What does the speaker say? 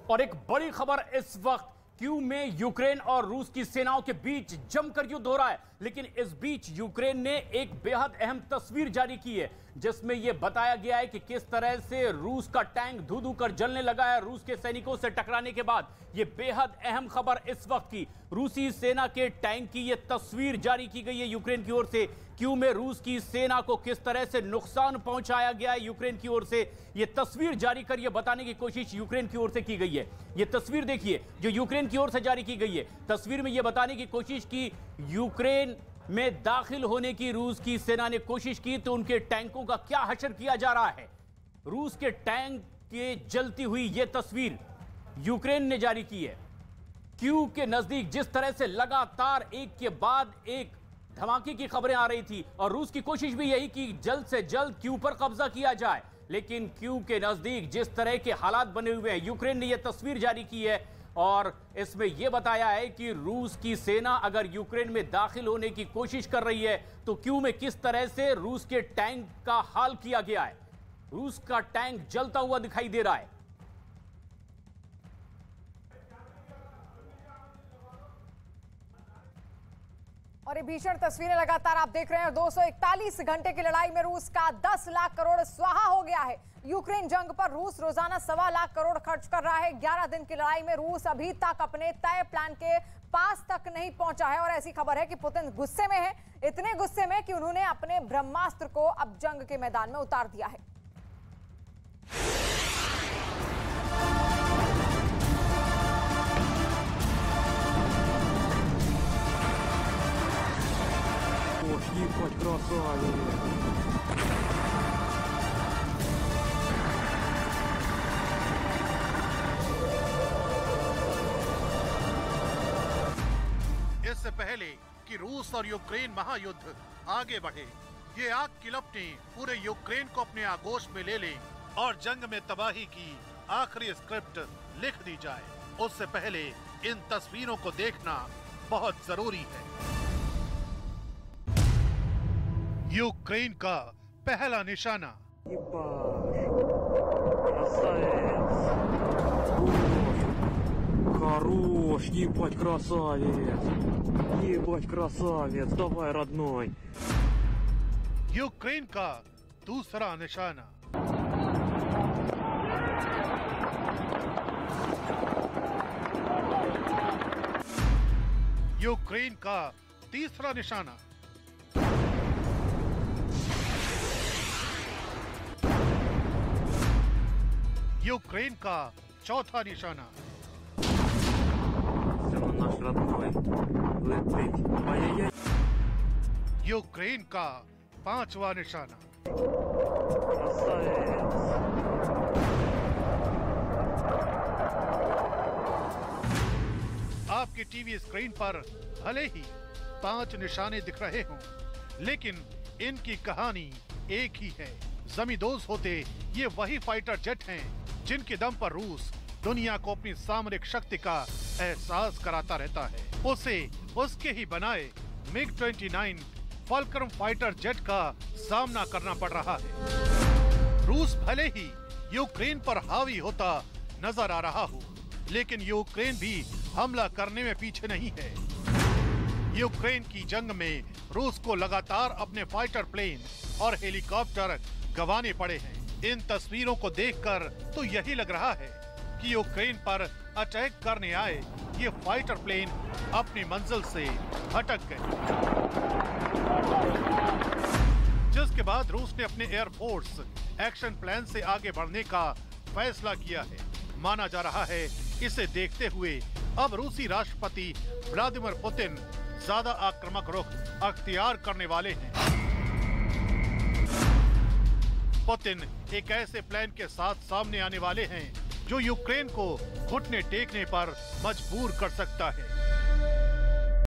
और एक बड़ी खबर इस वक्त कीव में यूक्रेन और रूस की सेनाओं के बीच जमकर युद्ध हो रहा है। लेकिन इस बीच यूक्रेन ने एक बेहद अहम तस्वीर जारी की है जिसमें यह बताया गया है कि किस तरह से रूस का टैंक धू धू कर जलने लगा है रूस के सैनिकों से टकराने के बाद। यह बेहद अहम खबर इस वक्त की रूसी सेना के टैंक की यह तस्वीर जारी की गई है यूक्रेन की ओर से। कीव में रूस की सेना को किस तरह से नुकसान पहुंचाया गया है यूक्रेन की ओर से, यह तस्वीर जारी कर यह बताने की कोशिश यूक्रेन की ओर से की गई है। यह तस्वीर देखिए जो यूक्रेन की ओर से जारी की गई है। तस्वीर में यह बताने की कोशिश की यूक्रेन में दाखिल होने की रूस की सेना ने कोशिश की तो उनके टैंकों का क्या हशर किया जा रहा है। रूस के टैंक के जलती हुई यह तस्वीर यूक्रेन ने जारी की है। कीव के नजदीक जिस तरह से लगातार एक के बाद एक धमाके की खबरें आ रही थी और रूस की कोशिश भी यही कि जल्द से जल्द कीव पर कब्जा किया जाए, लेकिन कीव के नजदीक जिस तरह के हालात बने हुए हैं यूक्रेन ने यह तस्वीर जारी की है और इसमें यह बताया है कि रूस की सेना अगर यूक्रेन में दाखिल होने की कोशिश कर रही है तो कीव में किस तरह से रूस के टैंक का हाल किया गया है। रूस का टैंक जलता हुआ दिखाई दे रहा है। और ये भीषण तस्वीरें लगातार आप देख रहे हैं। 241 घंटे की लड़ाई में रूस का 10 लाख करोड़ स्वाहा हो गया है। यूक्रेन जंग पर रूस रोजाना 1.25 लाख करोड़ खर्च कर रहा है। 11 दिन की लड़ाई में रूस अभी तक अपने तय प्लान के पास तक नहीं पहुंचा है और ऐसी खबर है कि पुतिन गुस्से में है, इतने गुस्से में कि उन्होंने अपने ब्रह्मास्त्र को अब जंग के मैदान में उतार दिया है। इससे पहले कि रूस और यूक्रेन महायुद्ध आगे बढ़े, ये आग की लपटें पूरे यूक्रेन को अपने आगोश में ले लें और जंग में तबाही की आखिरी स्क्रिप्ट लिख दी जाए, उससे पहले इन तस्वीरों को देखना बहुत जरूरी है। यूक्रेन का पहला निशाना। Хорош, ебать, красавец! Ебать, красавец! Давай, родной! यूक्रेन का दूसरा निशाना। यूक्रेन का तीसरा निशाना। यूक्रेन का चौथा निशाना। Наш родной летит. Ай-яй-яй. यूक्रेन का पांचवा निशाना। Красавец! आपके टीवी स्क्रीन पर भले ही 5 निशाने दिख रहे हों, लेकिन इनकी कहानी एक ही है। जमींदोज होते ये वही फाइटर जेट हैं जिनके दम पर रूस दुनिया को अपनी सामरिक शक्ति का एहसास कराता रहता है। उसे उसके ही बनाए MiG-29 फाल्कन फाइटर जेट का सामना करना पड़ रहा है। रूस भले ही यूक्रेन पर हावी होता नजर आ रहा हो, लेकिन यूक्रेन भी हमला करने में पीछे नहीं है। यूक्रेन की जंग में रूस को लगातार अपने फाइटर प्लेन और हेलीकॉप्टर गंवाने पड़े हैं। इन तस्वीरों को देखकर तो यही लग रहा है कि यूक्रेन पर अटैक करने आए ये फाइटर प्लेन अपनी मंजिल से भटक गए, जिसके बाद रूस ने अपने एयरफोर्स एक्शन प्लान से आगे बढ़ने का फैसला किया है। माना जा रहा है इसे देखते हुए अब रूसी राष्ट्रपति व्लादिमीर पुतिन ज्यादा आक्रामक रुख अख्तियार करने वाले हैं। पुतिन एक ऐसे प्लान के साथ सामने आने वाले हैं जो यूक्रेन को घुटने टेकने पर मजबूर कर सकता है।